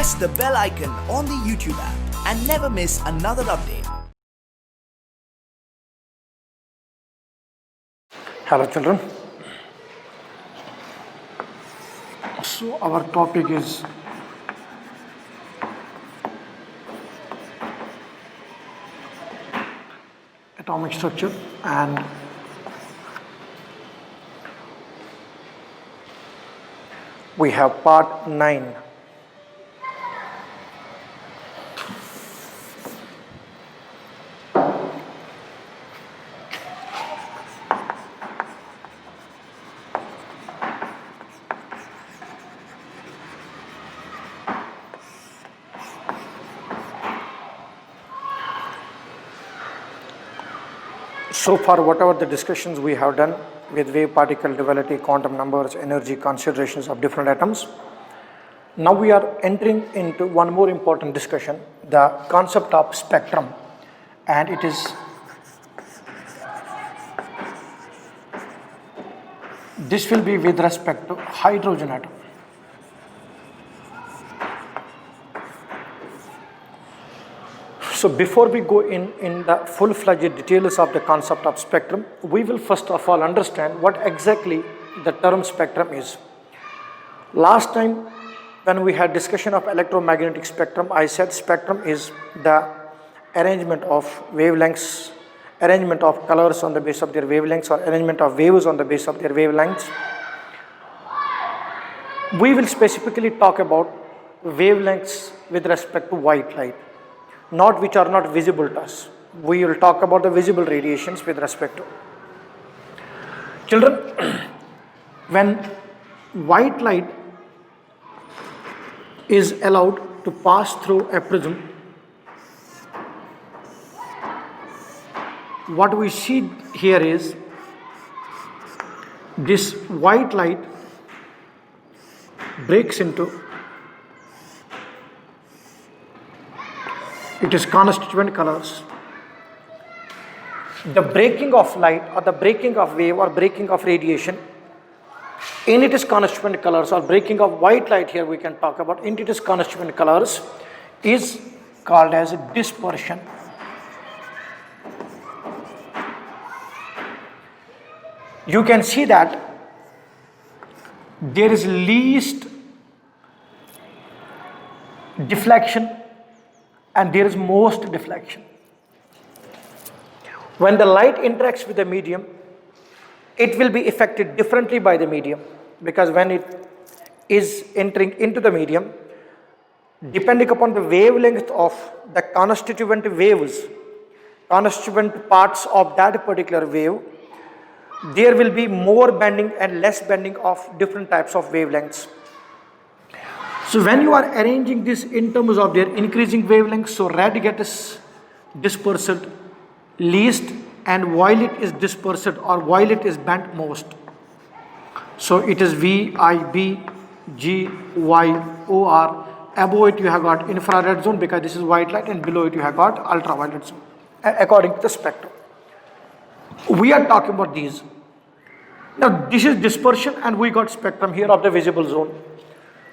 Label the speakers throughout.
Speaker 1: press the bell icon on the YouTube app and never miss another update.
Speaker 2: Hello children. So our topic is atomic structure, and we have part 9. So far, whatever the discussions we have done with wave particle duality, quantum numbers, energy considerations of different atoms, now we are entering into one more important discussion, the concept of spectrum, and this will be with respect to hydrogen atom. So before we go in the full-fledged details of the concept of spectrum, we will first of all understand what exactly the term spectrum is. Last time when we had discussion of electromagnetic spectrum, I said spectrum is the arrangement of wavelengths, arrangement of colors on the basis of their wavelengths, or arrangement of waves on the basis of their wavelengths. We will specifically talk about wavelengths with respect to white light, which are not visible to us. We will talk about the visible radiations with respect to. Children, when white light is allowed to pass through a prism, what we see here is this white light breaks into, it is constituent colors. The breaking of light, or the breaking of wave, or breaking of radiation in its constituent colors, or breaking of white light, here we can talk about in its constituent colors, is called as dispersion. You can see that there is least deflection and there is most deflection. When the light interacts with the medium, it will be affected differently by the medium, because when it is entering into the medium, depending upon the wavelength of the constituent waves, constituent parts of that particular wave, there will be more bending and less bending of different types of wavelengths. So when you are arranging this in terms of their increasing wavelengths, so red gets dispersed least and violet is dispersed or violet is bent most. So it is V, I, B, G, Y, O, R. Above it you have got infrared zone because this is white light, and below it you have got ultraviolet zone according to the spectrum. We are talking about these. Now this is dispersion and we got spectrum here of the visible zone.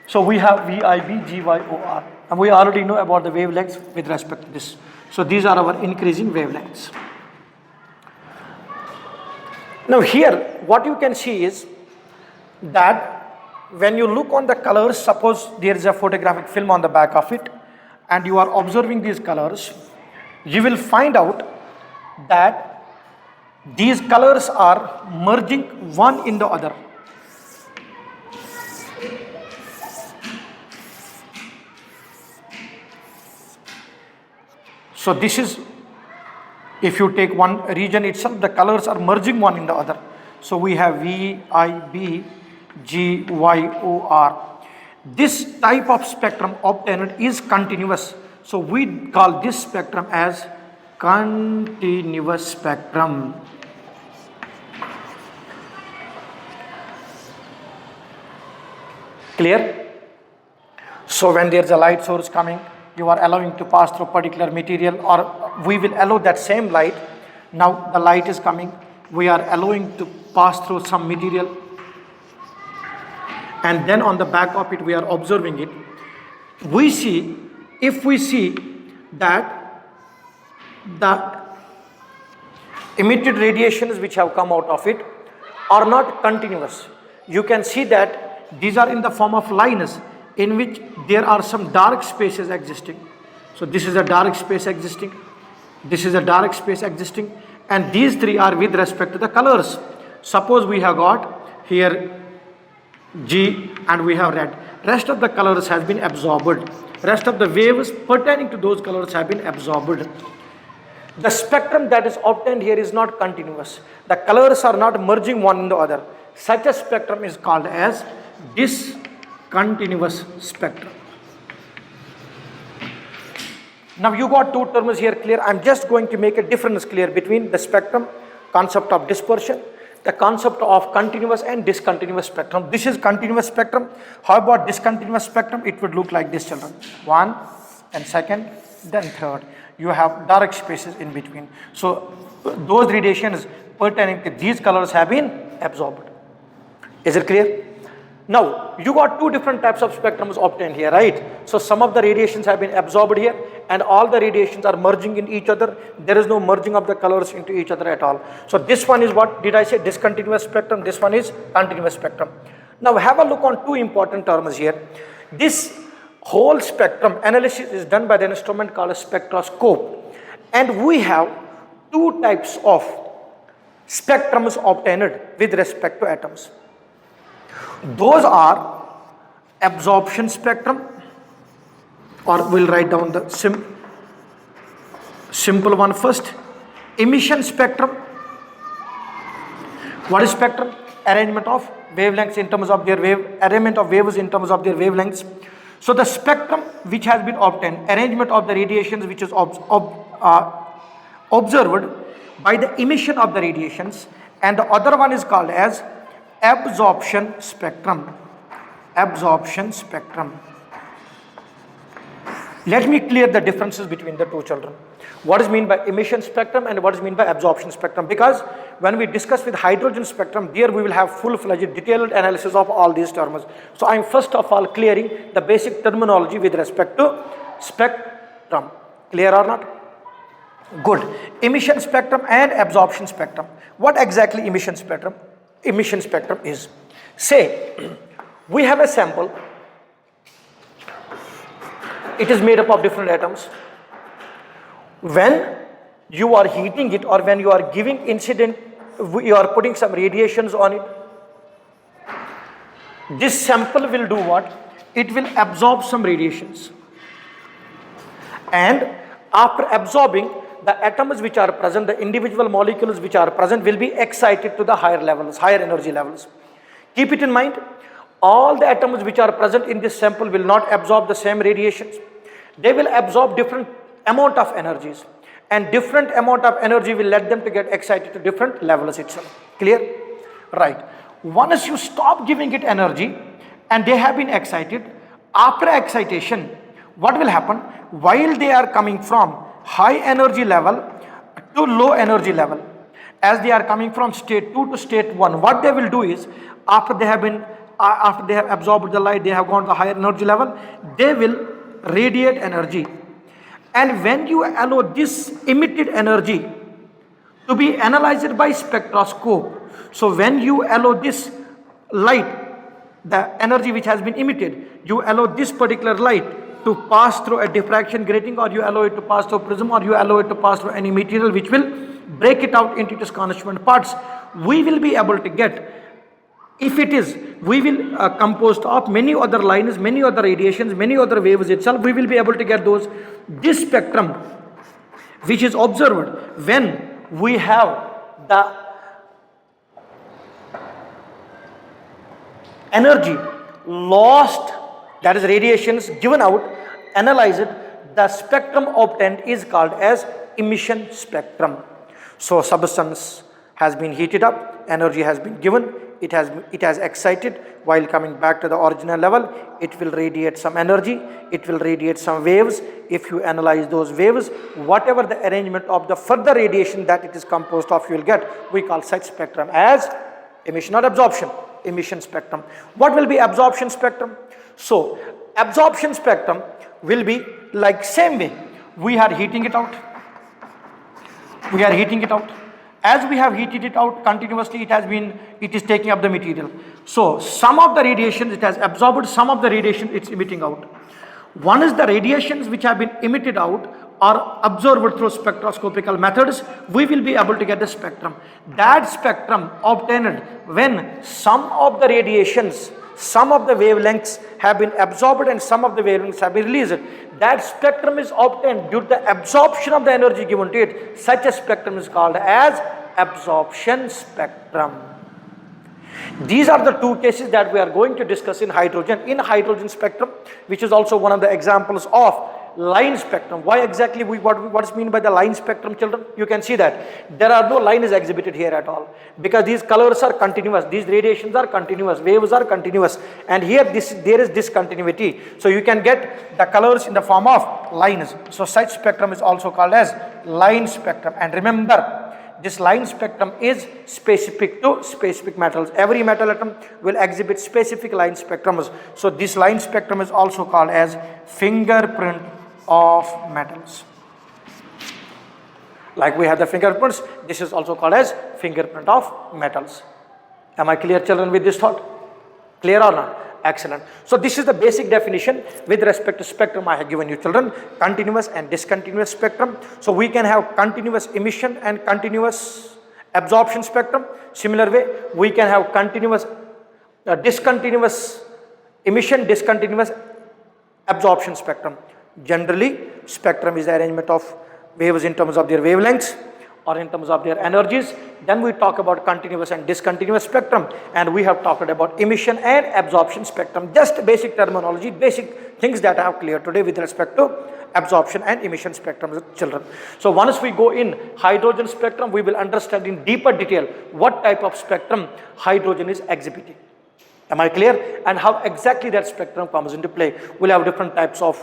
Speaker 2: So we have V, I, B, G, Y, O, R, and we already know about the wavelengths with respect to this. So these are our increasing wavelengths. Now here what you can see is that when you look on the colors, suppose there is a photographic film on the back of it and you are observing these colors, you will find out that these colors are merging one in the other. So this is, if you take one region itself, the colors are merging one in the other. So we have V, I, B, G, Y, O, R. This type of spectrum obtained is continuous. So we call this spectrum as continuous spectrum. Clear? So when there is a light source coming, you are allowing to pass through particular material, or we will allow that same light. Now the light is coming, we are allowing to pass through some material, and then on the back of it we are observing it. we see, if we see that the emitted radiations which have come out of it are not continuous. You can see that these are in the form of lines in which there are some dark spaces existing. So this is a dark space existing, this is a dark space existing, and these three are with respect to the colors. Suppose we have got here G and we have red. Rest of the colors has been absorbed. Rest of the waves pertaining to those colors have been absorbed. The spectrum that is obtained here is not continuous. The colors are not merging one in the other. Such a spectrum is called as discontinuous spectrum. Now you got two terms here clear. I'm just going to make a difference clear between the spectrum, concept of dispersion, the concept of continuous and discontinuous spectrum. This is continuous spectrum. How about discontinuous spectrum? It would look like this, children. One and second, then third. You have dark spaces in between. So those radiations pertaining to these colors have been absorbed. Is it clear? Now you got two different types of spectrums obtained here, right? So some of the radiations have been absorbed here and all the radiations are merging in each other. There is no merging of the colors into each other at all. So this one is, what did I say, discontinuous spectrum. This one is continuous spectrum. Now have a look on two important terms here. This whole spectrum analysis is done by the instrument called a spectroscope, and we have two types of spectrums obtained with respect to atoms. Those are absorption spectrum, or we'll write down the simple one first. Emission spectrum. What is spectrum? Arrangement of wavelengths in terms of their arrangement of waves in terms of their wavelengths. So the spectrum which has been obtained, arrangement of the radiations which is observed by the emission of the radiations, and the other one is called as absorption spectrum. Absorption spectrum. Let me clear the differences between the two, children. What is meant by emission spectrum and what is meant by absorption spectrum? Because when we discuss with hydrogen spectrum, there we will have full-fledged detailed analysis of all these terms. So I am first of all clearing the basic terminology with respect to spectrum. Clear or not? Good. Emission spectrum and absorption spectrum. What exactly emission spectrum? Emission spectrum is, say we have a sample, it is made up of different atoms. When you are heating it or when you are giving incident, you are putting some radiations on it, this sample will do what? It will absorb some radiations, and after absorbing, the atoms which are present, the individual molecules which are present will be excited to the higher levels, higher energy levels. Keep it in mind, all the atoms which are present in this sample will not absorb the same radiations. They will absorb different amount of energies, and different amount of energy will let them to get excited to different levels itself. Clear? Right. Once you stop giving it energy and they have been excited, after excitation, what will happen? While they are coming from high energy level to low energy level, as they are coming from state 2 to state 1, what they will do is, after they have absorbed the light, they have gone to the higher energy level, they will radiate energy. And when you allow this emitted energy to be analyzed by spectroscope, so when you allow this light, the energy which has been emitted, you allow this particular light to pass through a diffraction grating, or you allow it to pass through a prism, or you allow it to pass through any material which will break it out into its constituent parts, we will be able to get, if it is, we will composed of many other lines, many other radiations, many other waves itself, we will be able to get those. This spectrum which is observed when we have the energy lost, that is radiations given out, analyzed, the spectrum obtained is called as emission spectrum. So substance has been heated up, energy has been given, it has excited, while coming back to the original level, it will radiate some energy, it will radiate some waves. If you analyze those waves, whatever the arrangement of the further radiation that it is composed of, you will get, we call such spectrum as emission or absorption. emission spectrum. What will be absorption spectrum? So absorption spectrum will be like same way. We are heating it out. We are heating it out. As we have heated it out continuously, it is taking up the material. So some of the radiation it has absorbed, some of the radiation it's emitting out. One is the radiations which have been emitted out or absorbed through spectroscopical methods. We will be able to get the spectrum. That spectrum obtained when some of the radiations, some of the wavelengths have been absorbed and some of the wavelengths have been released. That spectrum is obtained due to the absorption of the energy given to it. Such a spectrum is called as absorption spectrum. These are the two cases that we are going to discuss in hydrogen. In hydrogen spectrum, which is also one of the examples of line spectrum. Why exactly what is meant by the line spectrum, children? You can see that there are no lines exhibited here at all, because these colors are continuous, these radiations are continuous, waves are continuous, and here there is discontinuity. So you can get the colors in the form of lines. So such spectrum is also called as line spectrum. And remember, this line spectrum is specific to specific metals. Every metal atom will exhibit specific line spectrums. So this line spectrum is also called as fingerprint of metals. Like we have the fingerprints, this is also called as fingerprint of metals. Am I clear, children, with this thought? Clear or not? Excellent. So this is the basic definition with respect to spectrum I have given you, children. Continuous and discontinuous spectrum. So we can have continuous emission and continuous absorption spectrum. Similar way, we can have continuous discontinuous emission, discontinuous absorption spectrum. Generally, spectrum is the arrangement of waves in terms of their wavelengths or in terms of their energies. Then we talk about continuous and discontinuous spectrum, and we have talked about emission and absorption spectrum. Just basic terminology, basic things that I have cleared today with respect to absorption and emission spectrum, children. So once we go in hydrogen spectrum, we will understand in deeper detail what type of spectrum hydrogen is exhibiting. Am I clear? And how exactly that spectrum comes into play. We'll have different types of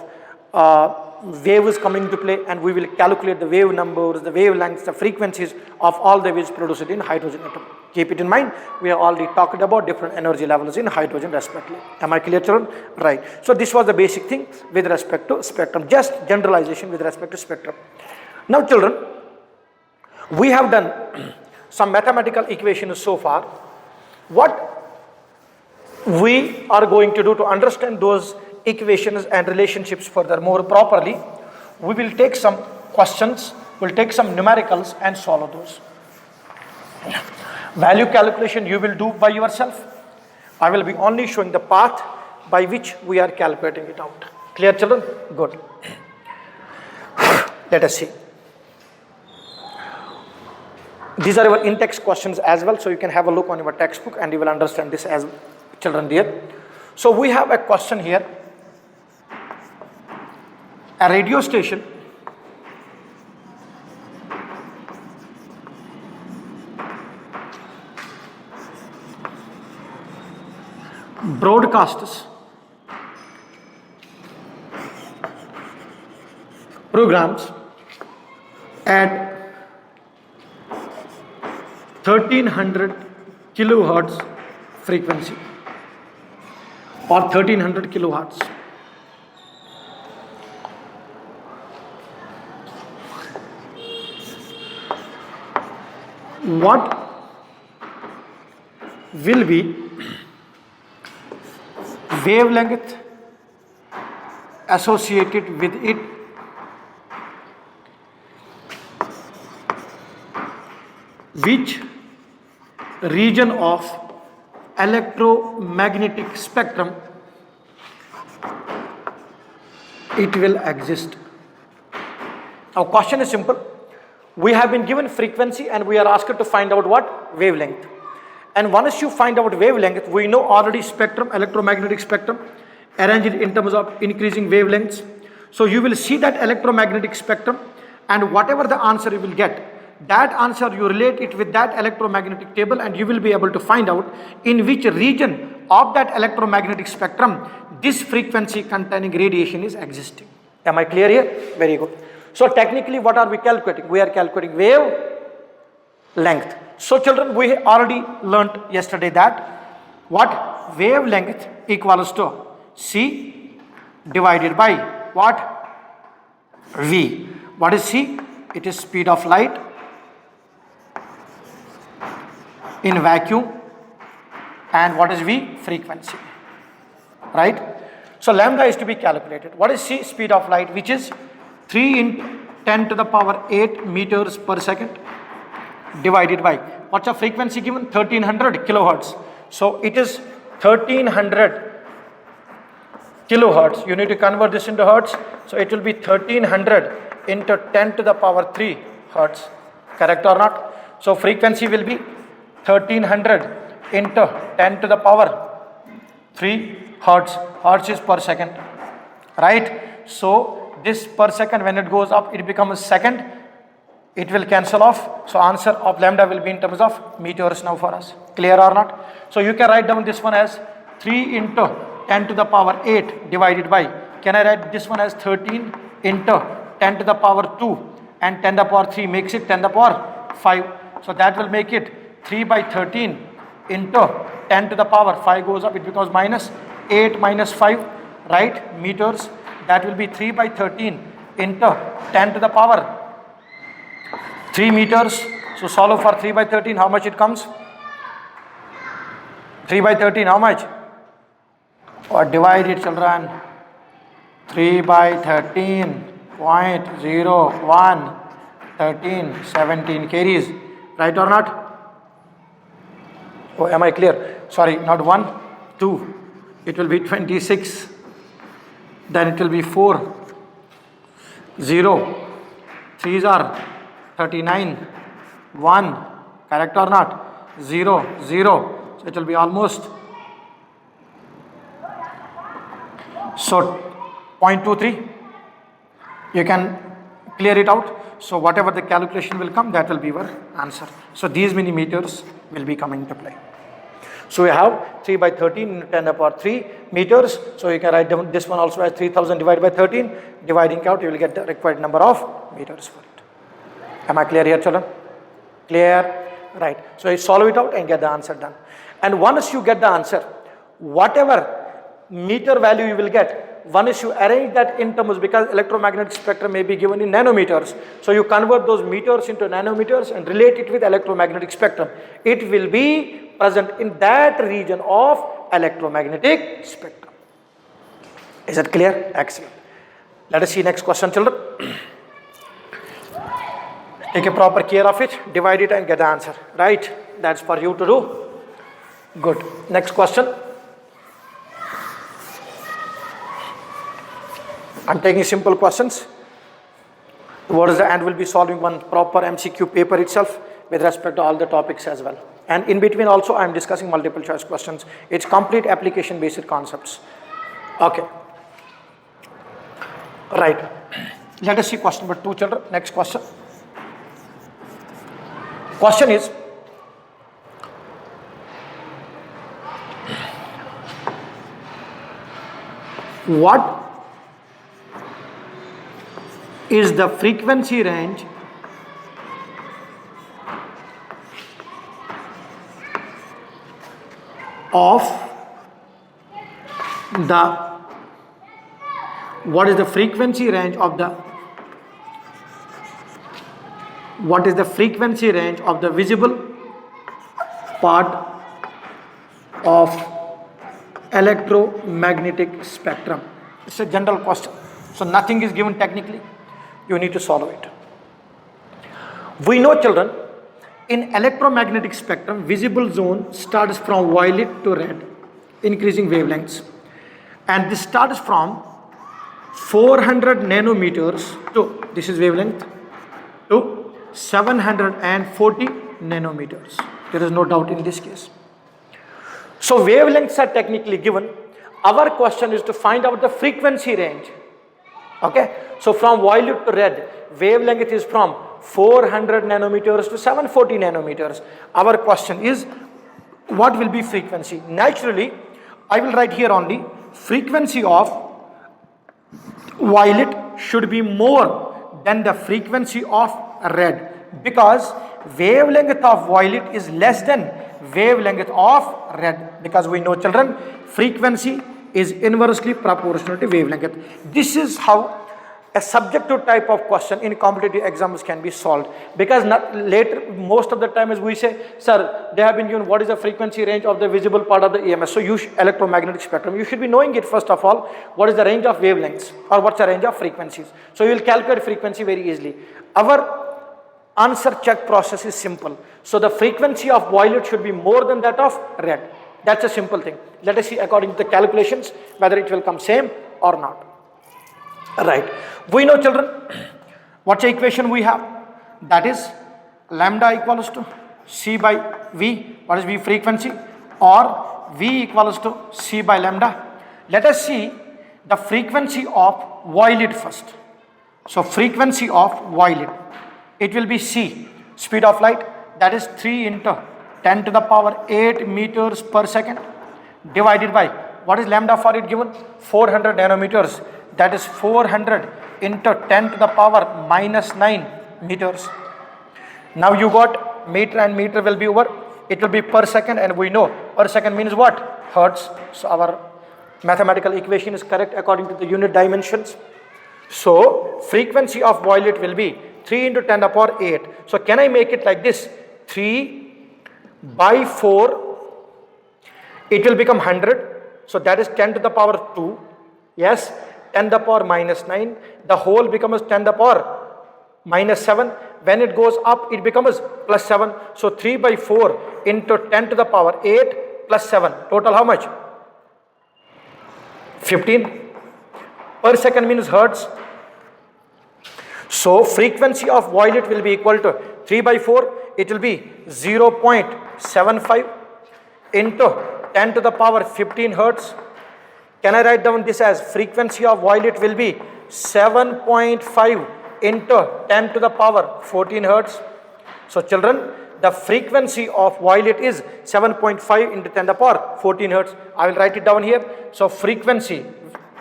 Speaker 2: waves coming into play, and we will calculate the wave numbers, the wavelengths, the frequencies of all the waves produced in hydrogen atom. Keep it in mind, we have already talked about different energy levels in hydrogen respectively. Am I clear, children? Right. So this was the basic thing with respect to spectrum, just generalization with respect to spectrum. Now, children, we have done some mathematical equations so far. What we are going to do to understand those equations and relationships further more properly, we will take some questions, we'll take some numericals and solve those. Value calculation you will do by yourself. I will be only showing the path by which we are calculating it out. Clear, children? Good. Let us see. These are our in-text questions as well, so you can have a look on your textbook and you will understand this as children dear. So we have a question here. A radio station broadcasts programs at 1300 kilohertz frequency or 1300 kilohertz. What will be wavelength associated with it which region of electromagnetic spectrum it will exist? Our question is simple. We have been given frequency and we are asked to find out what? Wavelength. And once you find out wavelength, we know already spectrum, electromagnetic spectrum, arranged in terms of increasing wavelengths. So you will see that electromagnetic spectrum, and whatever the answer you will get, that answer you relate it with that electromagnetic table, and you will be able to find out in which region of that electromagnetic spectrum this frequency containing radiation is existing. Am I clear here? Very good. So technically what are we calculating? We are calculating wave length. So children, we already learnt yesterday that What? Wavelength equals to c divided by what? V. What is c? It is speed of light in vacuum. And what is v? Frequency. Right? So lambda is to be calculated. What is c? Speed of light, which is 3 into 10 to the power 8 meters per second divided by, what's the frequency given? 1300 kilohertz. So it is 1300 kilohertz. You need to convert this into hertz. So it will be 1300 into 10 to the power 3 hertz. Correct or not? So frequency will be 1300 into 10 to the power 3 hertz. Hertz is per second. Right? So this per second, when it goes up, it becomes second. It will cancel off. So answer of lambda will be in terms of meters now for us. Clear or not? So you can write down this one as 3 into 10 to the power 8 divided by, can I write this one as 13 into 10 to the power 2 and 10 to the power 3 makes it 10 to the power 5. So that will make it 3 by 13 into 10 to the power 5 goes up, it becomes minus 8 minus 5, right? Meters. That will be 3 by 13 into 10 to the power 3 meters. So solve for 3 by 13, how much it comes? 3 by 13, how much? Or divide it, children. 3 by 13.01, 13, 17 carries. Right or not? Oh, am I clear? Sorry, not 1, 2. It will be 26. Then it will be 4, 0. 3s are 39, 1. Correct or not? 0, 0. So it will be almost. So 0.23. You can clear it out. So whatever the calculation will come, that will be your answer. So these many meters will be coming to play. So we have 3 by 13 10 to the power 3 meters. So you can write down this one also as 3000 divided by 13. Dividing out, you will get the required number of meters for it. Am I clear here, children? Clear? Right. So you solve it out and get the answer done. And once you get the answer, whatever meter value you will get, once you arrange that in terms, because electromagnetic spectrum may be given in nanometers, so you convert those meters into nanometers and relate it with electromagnetic spectrum. It will be present in that region of electromagnetic spectrum. Is that clear? Excellent. Let us see next question, children. Take a proper care of it, divide it and get the answer. Right? That's for you to do. Good. Next question. I'm taking simple questions. Towards the end, we'll be solving one proper MCQ paper itself with respect to all the topics as well. And in between also, I'm discussing multiple choice questions. It's complete application based concepts. Okay. Right. Let us see question number 2, children. Next question. Question is, what is the frequency range of the frequency range of the visible part of electromagnetic spectrum? It's a general question, so nothing is given technically. You need to solve it. We know, children, in electromagnetic spectrum, visible zone starts from violet to red, increasing wavelengths, and this starts from 400 nanometers to, this is wavelength, to 740 nanometers. There is no doubt in this case. So wavelengths are technically given. Our question is to find out the frequency range. Okay, so from violet to red, wavelength is from 400 nanometers to 740 nanometers. Our question is, what will be frequency? Naturally, I will write here only, frequency of violet should be more than the frequency of red, because wavelength of violet is less than wavelength of red, because we know, children, frequency is inversely proportional to wavelength. This is how a subjective type of question in competitive exams can be solved, because later most of the time as we say, sir, they have been given what is the frequency range of the visible part of the EMS. So electromagnetic spectrum, you should be knowing it first of all, what is the range of wavelengths or what's the range of frequencies. So you will calculate frequency very easily. Our answer check process is simple. So the frequency of violet should be more than that of red. That's a simple thing. Let us see according to the calculations whether it will come same or not. Right. We know, children, what's the equation we have? That is lambda equals to C by V. What is V? Frequency, or V equals to C by lambda. Let us see the frequency of violet first. So frequency of violet, it will be C, speed of light, that is 3 into 10 to the power 8 meters per second, divided by, what is lambda for it given? 400 nanometers. That is 400 into 10 to the power minus 9 meters. Now you got meter and meter will be over. It will be per second, and we know per second means what? Hertz. So our mathematical equation is correct according to the unit dimensions. So frequency of violet will be 3 into 10 to the power 8. So can I make it like this? 3 by 4, it will become 100. So that is 10 to the power 2. Yes. 10 to the power minus 9, the whole becomes 10 to the power minus 7. When it goes up, it becomes plus 7. So 3 by 4 into 10 to the power 8 plus 7. Total how much? 15. Per second means hertz. So frequency of violet will be equal to 3 by 4. It will be 0.75 into 10 to the power 15 hertz. Can I write down this as frequency of violet will be 7.5 into 10 to the power 14 hertz. So children, the frequency of violet is 7.5 into 10 to the power 14 hertz. I will write it down here. So frequency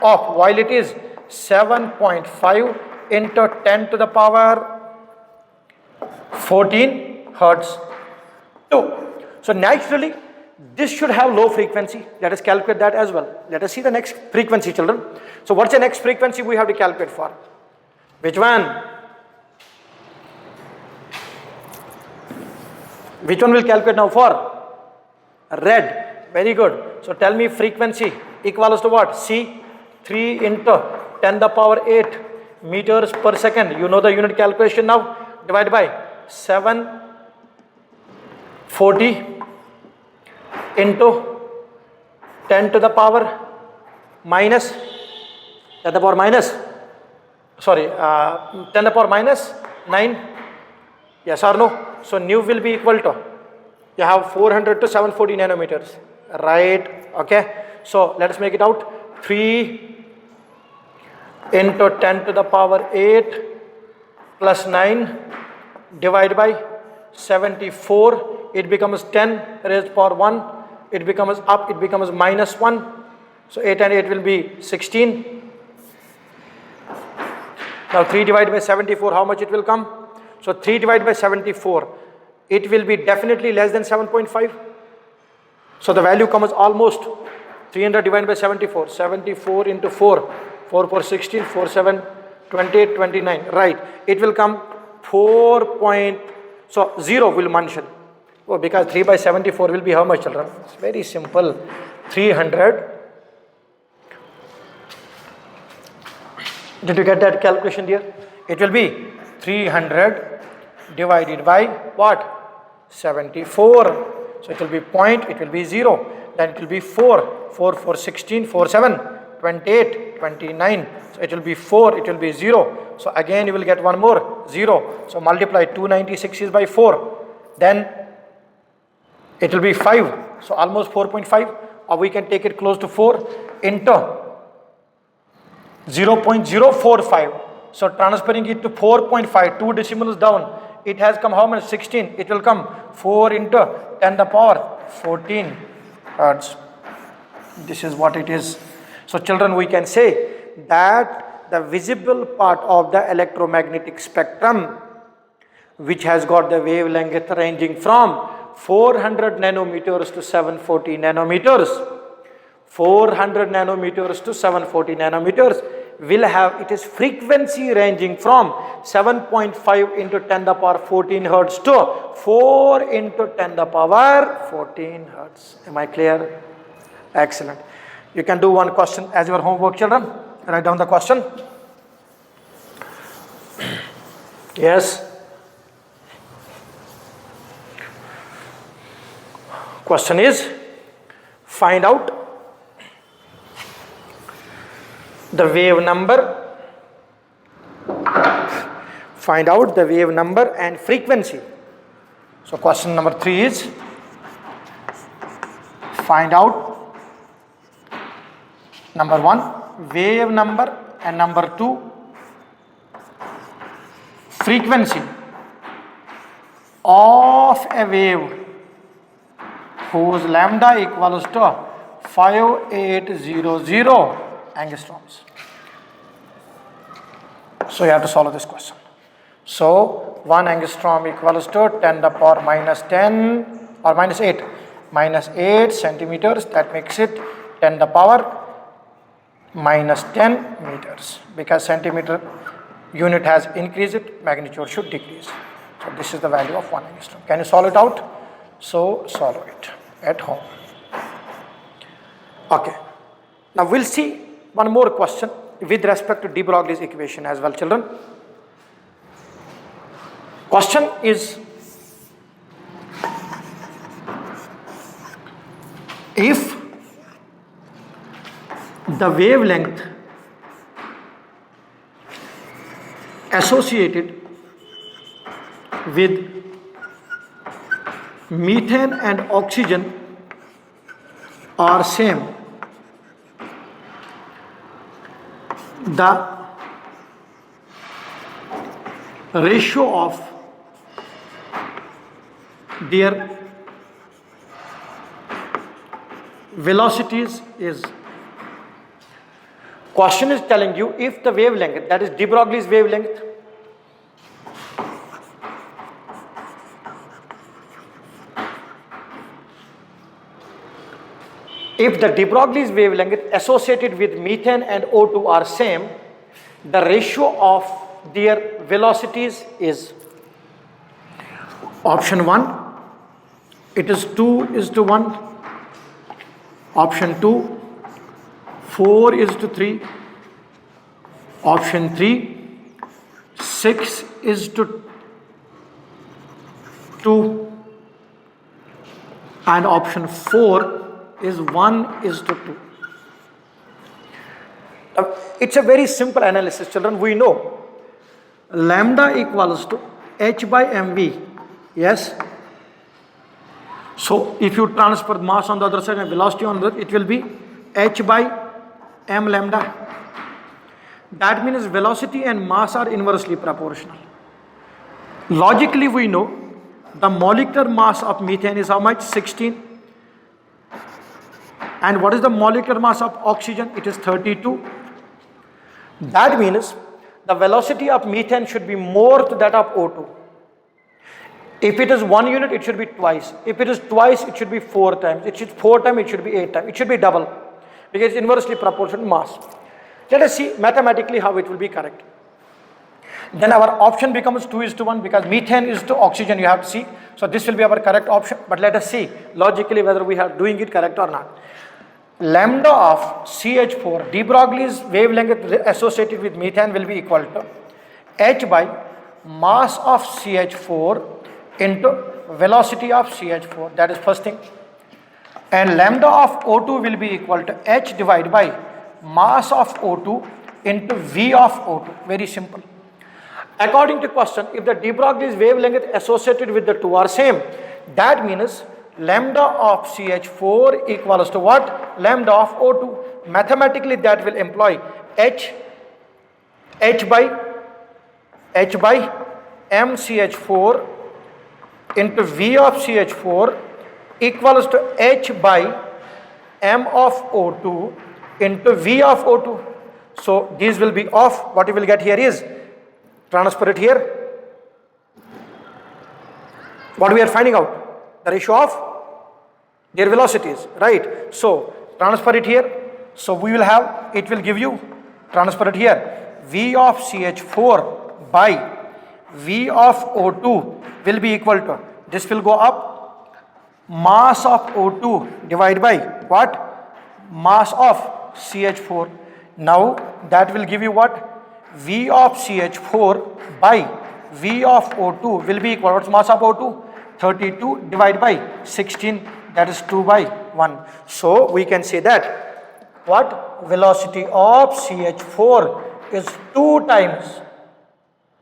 Speaker 2: of violet is 7.5 into 10 to the power 14 hertz. 2. So naturally, this should have low frequency. Let us calculate that as well. Let us see the next frequency, children. So what's the next frequency we have to calculate for? Which one? Which one will calculate now for? Red. Very good. So tell me frequency equals to what? C, 3 into 10 to the power 8 meters per second. You know the unit calculation now. Divided by 740 into 10 to the power minus 10 to the power minus 10 to the power minus 9. Yes or no? So nu will be equal to, you have 400 to 740 nanometers, right? Okay. So let us make it out. 3 into 10 to the power 8 plus 9 divided by 74. It becomes 10 raised to power 1. It becomes up, it becomes minus 1. So 8 and 8 will be 16. Now 3 divided by 74, how much it will come? So 3 divided by 74, it will be definitely less than 7.5. So the value comes almost 300 divided by 74. 74 into 4. 4 for 16, 4 7, 28, 29. Right. It will come 4. So 0 will mention. Oh, because 3 by 74 will be how much, children? It's very simple. 300. Did you get that calculation here? It will be 300 divided by what? 74. So it will be point, it will be 0. Then it will be 4. 4 for 16, 4 7, 28, 29. So it will be 4, it will be 0. So again you will get one more 0. So multiply 296 is by 4. Then it will be 5. So almost 4.5. Or we can take it close to 4 into 0.045. So transferring it to 4.5, 2 decimals down, it has come how much? 16. It will come 4 into 10 to the power 14 hertz. This is what it is. So children, we can say that the visible part of the electromagnetic spectrum which has got the wavelength ranging from 400 nanometers to 740 nanometers. 400 nanometers to 740 nanometers will have its frequency ranging from 7.5 into 10 the power 14 hertz to 4 into 10 the power 14 hertz. Am I clear? Excellent. You can do one question as your homework, children. Write down the question. Yes. Question is, find out the wave number. Find out the wave number and frequency. So question number 3 is, find out number 1 wave number and number 2 frequency of a wave whose lambda equals to 5800 angstroms. So you have to solve this question. So 1 angstrom equals to 10 the power minus 10 or minus 8 centimeters. That makes it 10 the power minus 10 meters, because centimeter unit has increased, magnitude should decrease. So this is the value of 1 angstrom. Can you solve it out? So solve it at home. Okay. Now we'll see one more question with respect to de Broglie's equation as well, children. Question is, if the wavelength associated with methane and oxygen are same, the ratio of their velocities is, question is telling you if the wavelength, that is de Broglie's wavelength, if the de Broglie's wavelength associated with methane and O2 are same, the ratio of their velocities is, option 1, it is 2:1, option 2, 4:3, option 3, 6:2, and option 4 is 1:2. It's a very simple analysis, children. We know lambda equals to h by mv. Yes. So if you transfer mass on the other side and velocity on the other, it will be h by m lambda. That means velocity and mass are inversely proportional. Logically, we know the molecular mass of methane is how much? 16. And what is the molecular mass of oxygen? It is 32. That means the velocity of methane should be more to that of O2. If it is 1 unit, it should be twice. If it is twice, it should be 4 times. It should 4 times, it should be 8 times. It should be double, because it's inversely proportional mass. Let us see mathematically how it will be correct. Then our option becomes 2:1, because methane is to oxygen, you have to see. So this will be our correct option. But let us see logically whether we are doing it correct or not. Lambda of CH4, de Broglie's wavelength associated with methane will be equal to h by mass of CH4 into velocity of CH4. That is first thing. And lambda of O2 will be equal to h divided by mass of O2 into V of O2. Very simple. According to question, if the de Broglie's wavelength associated with the two are same, that means lambda of CH4 equals to what? Lambda of O2. Mathematically, that will employ h by mCH4 into V of CH4 equals to h by m of O2 into V of O2. So these will be off. What you will get here is, transfer it here, What we are finding out? The ratio of their velocities, right? So transfer it here. So we will have, it will give you, transfer it here, V of CH4 by V of O2 will be equal to, this will go up, mass of O2 divided by what? Mass of CH4. Now that will give you what? V of CH4 by V of O2 will be equal, what's mass of O2? 32 divided by 16, that is 2 by 1. So we can say that what? Velocity of CH4 is 2 times,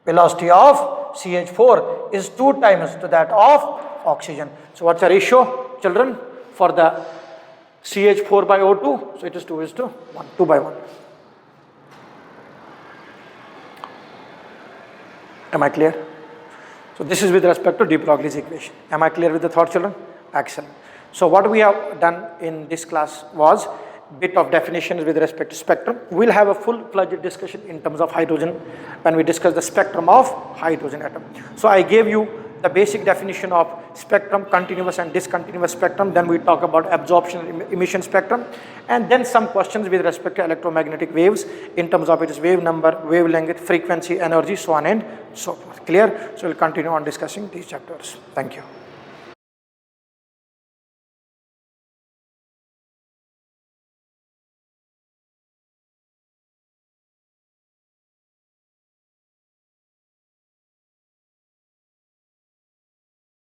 Speaker 2: velocity of CH4 is 2 times to that of oxygen. So what's the ratio, children, for the CH4 by O2? So it is 2:1, 2 by 1. Am I clear? So this is with respect to de Broglie's equation. Am I clear with the thought, children? Excellent. So what we have done in this class was bit of definitions with respect to spectrum. We'll have a full-fledged discussion in terms of hydrogen when we discuss the spectrum of hydrogen atom. So I gave you the basic definition of spectrum, continuous and discontinuous spectrum. Then we talk about absorption and emission spectrum, and then some questions with respect to electromagnetic waves in terms of its wave number, wavelength, frequency, energy, so on and so forth. Clear? So we'll continue on discussing these chapters. Thank you.